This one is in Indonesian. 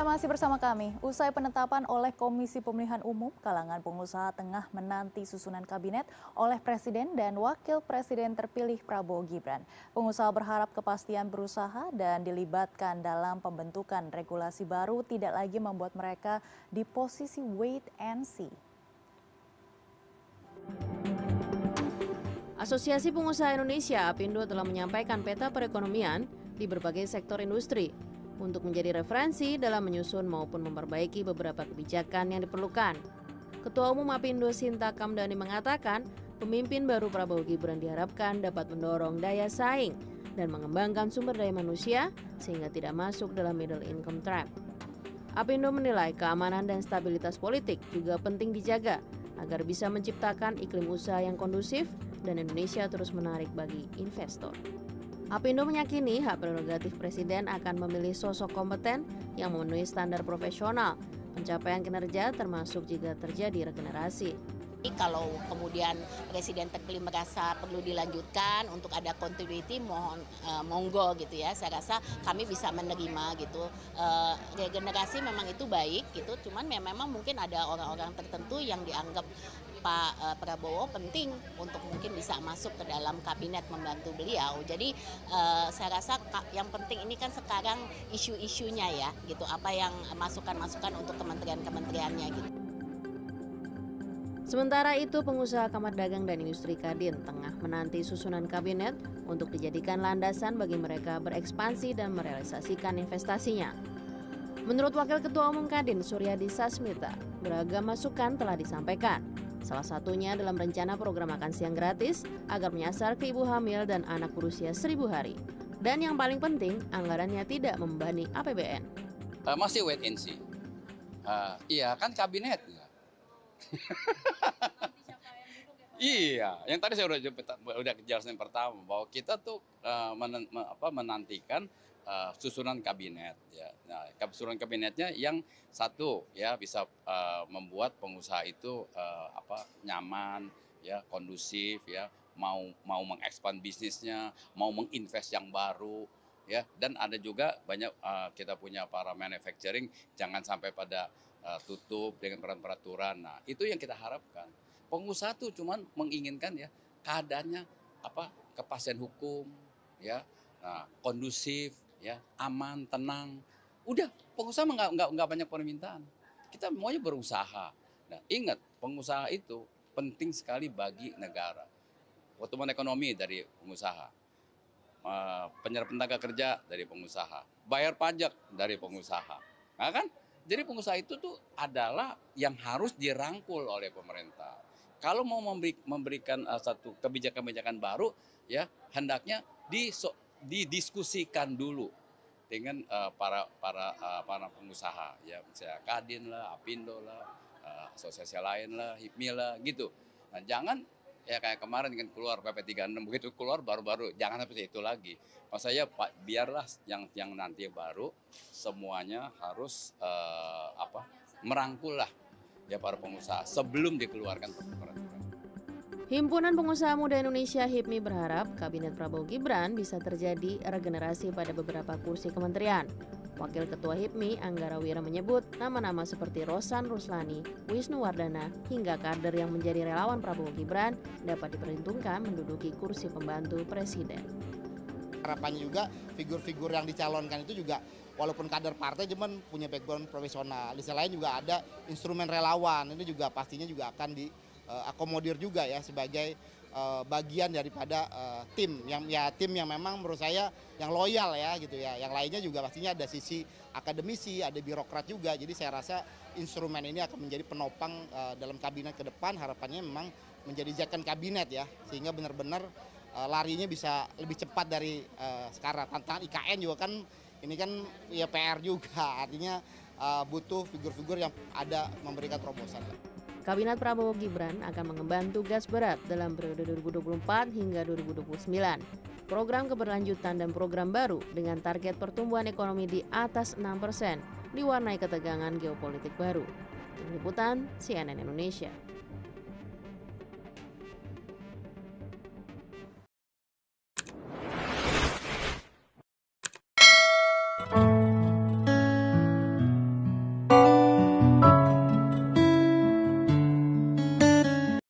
Masih bersama kami. Usai penetapan oleh Komisi Pemilihan Umum, kalangan pengusaha tengah menanti susunan kabinet oleh Presiden dan Wakil Presiden terpilih Prabowo Gibran. Pengusaha berharap kepastian berusaha dan dilibatkan dalam pembentukan regulasi baru tidak lagi membuat mereka di posisi wait and see. Asosiasi Pengusaha Indonesia (APindo) telah menyampaikan peta perekonomian di berbagai sektor industri untuk menjadi referensi dalam menyusun maupun memperbaiki beberapa kebijakan yang diperlukan. Ketua Umum APindo Sinta Kamdani mengatakan, pemimpin baru Prabowo Gibran diharapkan dapat mendorong daya saing dan mengembangkan sumber daya manusia sehingga tidak masuk dalam middle income trap. APindo menilai keamanan dan stabilitas politik juga penting dijaga agar bisa menciptakan iklim usaha yang kondusif dan Indonesia terus menarik bagi investor. APindo meyakini hak prerogatif Presiden akan memilih sosok kompeten yang memenuhi standar profesional, pencapaian kinerja termasuk jika terjadi regenerasi. Kalau kemudian Presiden terpilih merasa perlu dilanjutkan untuk ada continuity, mohon monggo gitu ya. Saya rasa kami bisa menerima gitu. Regenerasi memang itu baik gitu, cuman memang mungkin ada orang-orang tertentu yang dianggap Pak Prabowo penting untuk mungkin bisa masuk ke dalam kabinet membantu beliau. Jadi saya rasa yang penting ini kan sekarang isu-isunya ya gitu, apa yang masukan-masukan untuk kementerian-kementeriannya gitu. Sementara itu, pengusaha Kamar Dagang dan Industri Kadin tengah menanti susunan kabinet untuk dijadikan landasan bagi mereka berekspansi dan merealisasikan investasinya. Menurut Wakil Ketua Umum Kadin Suryadi Sasmita, beragam masukan telah disampaikan. Salah satunya dalam rencana program makan siang gratis agar menyasar ke ibu hamil dan anak berusia 1000 hari. Dan yang paling penting, anggarannya tidak membebani APBN. Masih wait and see. Iya, kan kabinet. Iya, yang tadi saya udah jelasin pertama bahwa kita tuh menantikan susunan kabinet ya. Nah, susunan kabinetnya yang satu ya bisa membuat pengusaha itu nyaman ya, kondusif ya, mau mengekspan bisnisnya, mau menginvest yang baru ya, dan ada juga banyak kita punya para manufacturing jangan sampai pada tutup dengan peraturan. Nah, itu yang kita harapkan. Pengusaha tuh cuman menginginkan ya keadaannya kepastian hukum ya, kondusif ya, aman, tenang. Udah, pengusaha nggak banyak permintaan. Kita maunya berusaha. Nah, ingat, pengusaha itu penting sekali bagi negara. Pertumbuhan ekonomi dari pengusaha, penyerap tenaga kerja dari pengusaha, bayar pajak dari pengusaha. Nah, kan? Jadi pengusaha itu tuh adalah yang harus dirangkul oleh pemerintah. Kalau mau memberikan satu kebijakan-kebijakan baru, ya hendaknya didiskusikan dulu dengan para pengusaha, ya misalnya Kadin lah, APindo lah, asosiasi lain lah, HIPMI lah, gitu. Nah, jangan ya kayak kemarin kan keluar PP 36 begitu keluar baru-baru, jangan seperti itu lagi. Maksud saya biarlah yang nanti baru semuanya harus merangkul lah ya para pengusaha sebelum dikeluarkan peraturan. Himpunan Pengusaha Muda Indonesia (HIPMI) berharap Kabinet Prabowo Gibran bisa terjadi regenerasi pada beberapa kursi kementerian. Wakil Ketua HIPMI Anggara Wira menyebut nama-nama seperti Rosan Ruslani, Wisnu Wardana, hingga kader yang menjadi relawan Prabowo Gibran dapat diperhitungkan menduduki kursi pembantu presiden. Harapannya juga figur-figur yang dicalonkan itu juga walaupun kader partai cuman punya background profesional. Di sisi lain juga ada instrumen relawan, ini juga pastinya juga akan diakomodir juga ya sebagai bagian daripada tim yang memang menurut saya yang loyal ya gitu ya. Yang lainnya juga pastinya ada sisi akademisi, ada birokrat juga. Jadi saya rasa instrumen ini akan menjadi penopang dalam kabinet ke depan. Harapannya memang menjadikan kabinet ya, sehingga benar-benar larinya bisa lebih cepat dari sekarang. Tantangan IKN juga kan ini kan ya PR juga, artinya butuh figur-figur yang ada memberikan terobosan. Kabinet Prabowo Gibran akan mengemban tugas berat dalam periode 2024 hingga 2029. Program keberlanjutan dan program baru dengan target pertumbuhan ekonomi di atas 6% diwarnai ketegangan geopolitik baru. Tim Liputan CNN Indonesia.